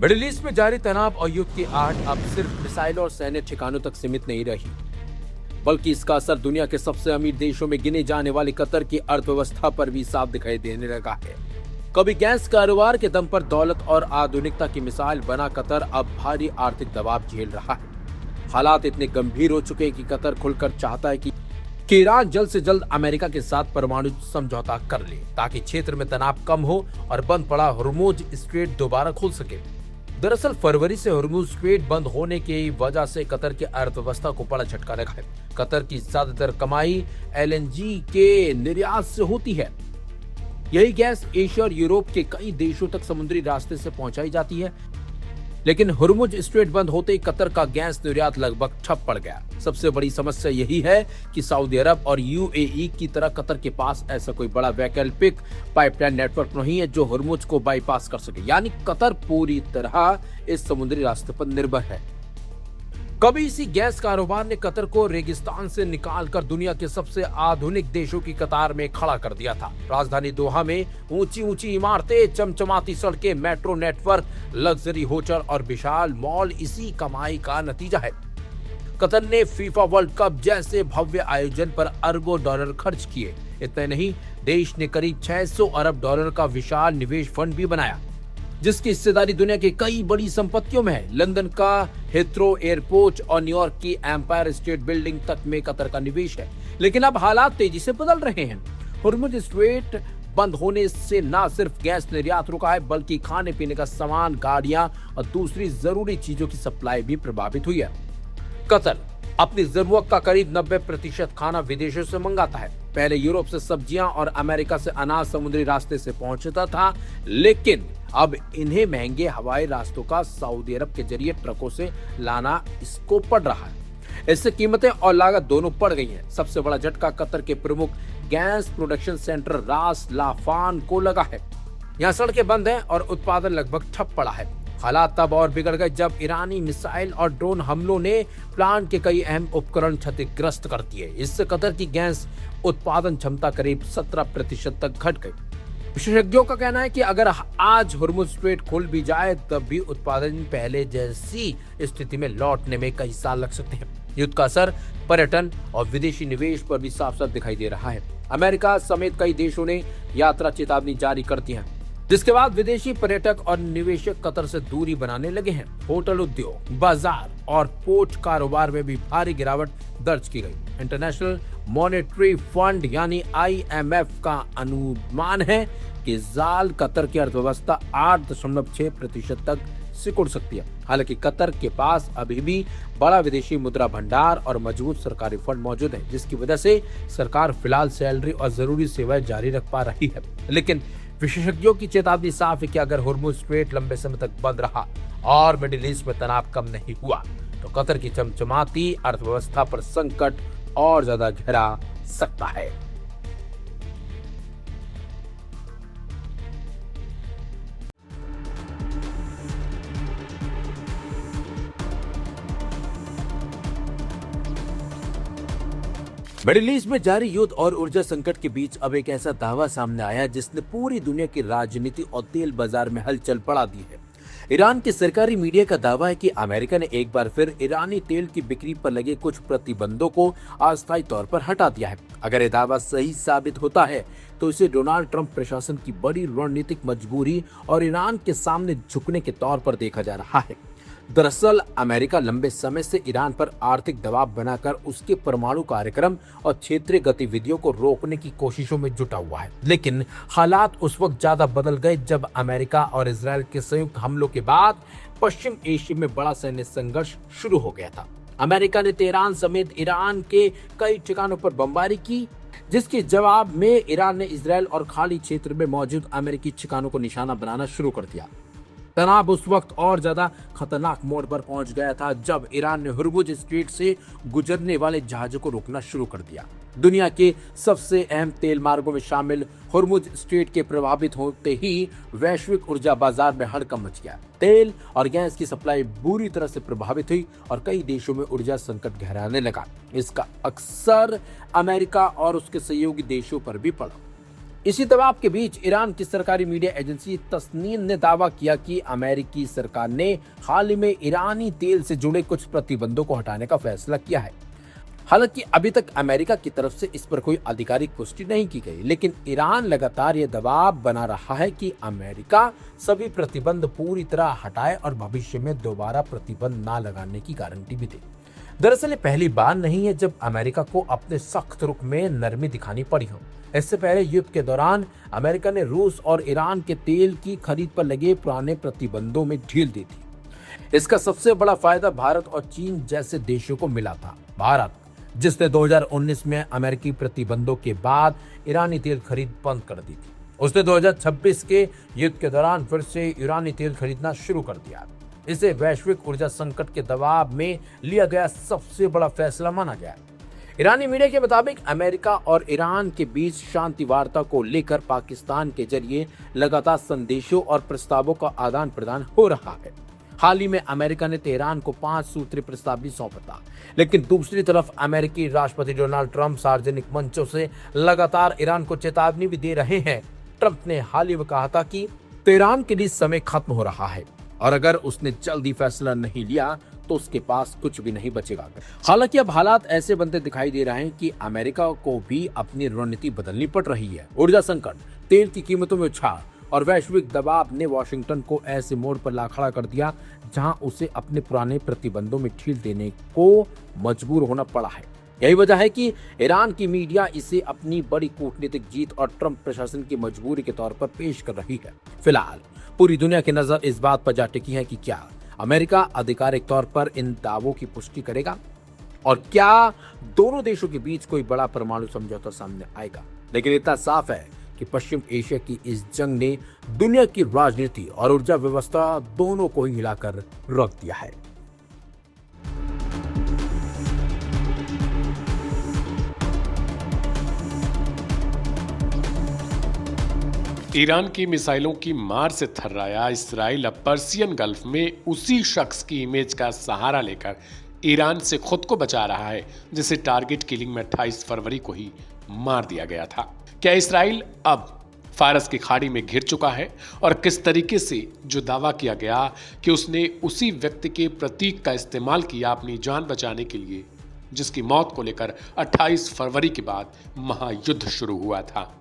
Middle east में जारी तनाव और युद्ध की आहट अब सिर्फ मिसाइल और सैन्य ठिकानों तक सीमित नहीं रही, बल्कि इसका असर दुनिया के सबसे अमीर देशों में गिने जाने वाले कतर की अर्थव्यवस्था पर भी साफ दिखाई देने लगा है। कभी गैस कारोबार के दम पर दौलत और आधुनिकता की मिसाल बना कतर अब भारी आर्थिक दबाव झेल रहा है। हालात इतने गंभीर हो चुके हैं कि कतर खुलकर चाहता है कि ईरान जल्द से जल्द अमेरिका के साथ परमाणु समझौता कर ले, ताकि क्षेत्र में तनाव कम हो और बंद पड़ा हुर्मुज स्ट्रेट दोबारा खुल सके। दरअसल फरवरी से हुर्मुज स्ट्रेट बंद होने की वजह से कतर की अर्थव्यवस्था को बड़ा झटका लगा है। कतर की ज्यादातर कमाई एलएनजी के निर्यात से होती है। यही गैस एशिया और यूरोप के कई देशों तक समुद्री रास्ते से पहुंचाई जाती है, लेकिन हुर्मुज स्ट्रेट बंद होते ही कतर का गैस निर्यात लगभग ठप पड़ गया। सबसे बड़ी समस्या यही है कि सऊदी अरब और यूएई की तरह कतर के पास ऐसा कोई बड़ा वैकल्पिक पाइपलाइन नेटवर्क नहीं है जो हुर्मुज को बाईपास कर सके, यानी कतर पूरी तरह इस समुद्री रास्ते पर निर्भर है। कभी इसी गैस कारोबार ने कतर को रेगिस्तान से निकालकर दुनिया के सबसे आधुनिक देशों की कतार में खड़ा कर दिया था। राजधानी दोहा में ऊंची ऊंची इमारतें, चमचमाती सड़कें, मेट्रो नेटवर्क, लग्जरी होटल और विशाल मॉल इसी कमाई का नतीजा है। कतर ने फीफा वर्ल्ड कप जैसे भव्य आयोजन पर अरबों डॉलर खर्च किए। इतने नहीं, देश ने करीब 600 अरब डॉलर का विशाल निवेश फंड भी बनाया, जिसकी हिस्सेदारी दुनिया की कई बड़ी संपत्तियों में है। लंदन का हिथ्रो एयरपोर्ट और न्यूयॉर्क की एम्पायर स्टेट बिल्डिंग तक में कतर का निवेश है। लेकिन अब हालात तेजी से बदल रहे हैं। हुर्मुज स्ट्रेट बंद होने से न सिर्फ गैस निर्यात रुका है, बल्कि खाने पीने का सामान, गाड़ियां और दूसरी जरूरी चीजों की सप्लाई भी प्रभावित हुई है। कतर अपनी जरूरत का करीब 90% खाना विदेशों से मंगाता है। पहले यूरोप से सब्जियां और अमेरिका से अनाज समुद्री रास्ते से पहुंचता था, लेकिन अब इन्हें महंगे हवाई रास्तों का सऊदी अरब के जरिए ट्रकों से लाना इसको पड़ रहा है। इससे कीमतें और लागत दोनों बढ़ गई हैं। सबसे बड़ा झटका कतर के प्रमुख गैस प्रोडक्शन सेंटर रास लाफान को लगा है। यहाँ सड़कें बंद हैं और उत्पादन लगभग ठप पड़ा है। हालात तब और बिगड़ गए जब ईरानी मिसाइल और ड्रोन हमलों ने प्लांट के कई अहम उपकरण क्षतिग्रस्त कर दिए। इससे कतर की गैस उत्पादन क्षमता करीब 17% तक घट गई। विशेषज्ञों का कहना है कि अगर आज हुर्मुज स्ट्रेट खुल भी जाए, तब भी उत्पादन पहले जैसी स्थिति में लौटने में कई साल लग सकते हैं। युद्ध का असर पर्यटन और विदेशी निवेश पर भी साफ साफ दिखाई दे रहा है। अमेरिका समेत कई देशों ने यात्रा चेतावनी जारी कर दी है, जिसके बाद विदेशी पर्यटक और निवेशक कतर से दूरी बनाने लगे हैं। होटल उद्योग, बाजार और पोर्ट कारोबार में भी भारी गिरावट दर्ज की गई। इंटरनेशनल मॉनेटरी फंड यानी IMF का अनुमान है कि जाल कतर की अर्थव्यवस्था 8.6% तक सिकुड़ सकती है। हालांकि कतर के पास अभी भी बड़ा विदेशी मुद्रा भंडार और मजबूत सरकारी फंड मौजूद है, जिसकी वजह से सरकार फिलहाल सैलरी और जरूरी सेवाएं जारी रख पा रही है। लेकिन विशेषज्ञों की चेतावनी साफ है कि अगर हुर्मुज स्ट्रेट लंबे समय तक बंद रहा और मिडिल ईस्ट में तनाव कम नहीं हुआ, तो कतर की चमचमाती अर्थव्यवस्था पर संकट और ज्यादा गहरा सकता है। मिडिल ईस्ट में जारी युद्ध और ऊर्जा संकट के बीच अब एक ऐसा दावा सामने आया जिसने पूरी दुनिया की राजनीति और तेल बाजार में हलचल बढ़ा दी है। ईरान के सरकारी मीडिया का दावा है कि अमेरिका ने एक बार फिर ईरानी तेल की बिक्री पर लगे कुछ प्रतिबंधों को अस्थायी तौर पर हटा दिया है। अगर यह दावा सही साबित होता है तो इसे डोनाल्ड ट्रंप प्रशासन की बड़ी रणनीतिक मजबूरी और ईरान के सामने झुकने के तौर पर देखा जा रहा है। दरअसल अमेरिका लंबे समय से ईरान पर आर्थिक दबाव बनाकर उसके परमाणु कार्यक्रम और क्षेत्रीय गतिविधियों को रोकने की कोशिशों में जुटा हुआ है। लेकिन हालात उस वक्त ज्यादा बदल गए जब अमेरिका और इजरायल के संयुक्त हमलों के बाद पश्चिम एशिया में बड़ा सैन्य संघर्ष शुरू हो गया था। अमेरिका ने तेहरान समेत ईरान के कई ठिकानों पर बमबारी की, जिसके जवाब में ईरान ने इजरायल और खाड़ी क्षेत्र में मौजूद अमेरिकी ठिकानों को निशाना बनाना शुरू कर दिया। तनाव उस वक्त और ज्यादा खतरनाक मोड़ पर पहुंच गया था जब ईरान ने हुर्मुज स्ट्रेट से गुजरने वाले जहाजों को रोकना शुरू कर दिया। दुनिया के सबसे अहम तेल मार्गों में शामिल हुर्मुज स्ट्रेट के प्रभावित होते ही वैश्विक ऊर्जा बाजार में हड़कंप मच गया। तेल और गैस की सप्लाई बुरी तरह से प्रभावित हुई और कई देशों में ऊर्जा संकट गहराने लगा। इसका अक्सर अमेरिका और उसके सहयोगी देशों पर भी पड़ा। इसी दबाव के बीच ईरान की सरकारी मीडिया एजेंसी तस्नीम ने दावा किया कि अमेरिकी सरकार ने हाल ही में ईरानी तेल से जुड़े कुछ प्रतिबंधों को हटाने का फैसला किया है। हालांकि अभी तक अमेरिका की तरफ से इस पर कोई आधिकारिक पुष्टि नहीं की गई, लेकिन ईरान लगातार ये दबाव बना रहा है कि अमेरिका सभी प्रतिबंध पूरी तरह हटाए और भविष्य में दोबारा प्रतिबंध ना लगाने की गारंटी भी दे। दरअसल ये पहली बार नहीं है जब अमेरिका को अपने सख्त रुख में नरमी दिखानी पड़ी हो। इससे पहले युद्ध के दौरान अमेरिका ने रूस और ईरान के तेल की खरीद पर लगे पुराने प्रतिबंधों में ढील दी थी। इसका सबसे बड़ा फायदा भारत और चीन जैसे देशों को मिला था। भारत, जिसने 2019 में अमेरिकी प्रतिबंधों के बाद ईरानी तेल खरीद बंद कर दी थी, उसने 2026 के युद्ध के दौरान फिर से ईरानी तेल खरीदना शुरू कर दिया। इसे वैश्विक ऊर्जा संकट के दबाव में लिया गया सबसे बड़ा फैसला माना गया। ईरानी मीडिया के मुताबिक अमेरिका और ईरान के बीच शांति वार्ता को लेकर पाकिस्तान के जरिए लगातार संदेशों और प्रस्तावों का आदान प्रदान हो रहा है। हाल ही में अमेरिका ने तेहरान को 5 सूत्री प्रस्ताव भी सौंपा था, लेकिन दूसरी तरफ अमेरिकी राष्ट्रपति डोनाल्ड ट्रंप सार्वजनिक मंचों से लगातार ईरान को चेतावनी भी दे रहे हैं। ट्रंप ने हाल ही में कहा था कि तेहरान के लिए समय खत्म हो रहा है और अगर उसने जल्दी फैसला नहीं लिया तो उसके पास कुछ भी नहीं बचेगा। हालांकि अब हालात ऐसे बनते दिखाई दे रहे हैं कि अमेरिका को भी अपनी रणनीति बदलनी पड़ रही है। ऊर्जा संकट, तेल की कीमतों में उछाल और वैश्विक दबाव ने वॉशिंगटन को ऐसे मोड़ पर ला खड़ा कर दिया जहां उसे अपने पुराने प्रतिबंधों में ढील देने को मजबूर होना पड़ा है। यही वजह है कि ईरान की मीडिया इसे अपनी बड़ी कूटनीतिक जीत और ट्रंप प्रशासन की मजबूरी के तौर पर पेश कर रही है। फिलहाल पूरी दुनिया की नजर इस बात पर जा टिकी है कि क्या अमेरिका आधिकारिक तौर पर इन दावों की पुष्टि करेगा और क्या दोनों देशों के बीच कोई बड़ा परमाणु समझौता सामने आएगा। लेकिन इतना साफ है कि पश्चिम एशिया की इस जंग ने दुनिया की राजनीति और ऊर्जा व्यवस्था दोनों को ही हिलाकर रख दिया है। ईरान की मिसाइलों की मार से थर्राया इसराइल अब पर्सियन गल्फ में उसी शख्स की इमेज का सहारा लेकर ईरान से खुद को बचा रहा है जिसे टारगेट किलिंग में 28 फरवरी को ही मार दिया गया था। क्या इसराइल अब फारस की खाड़ी में घिर चुका है और किस तरीके से जो दावा किया गया कि उसने उसी व्यक्ति के प्रतीक का इस्तेमाल किया अपनी जान बचाने के लिए, जिसकी मौत को लेकर 28 फरवरी के बाद महायुद्ध शुरू हुआ था।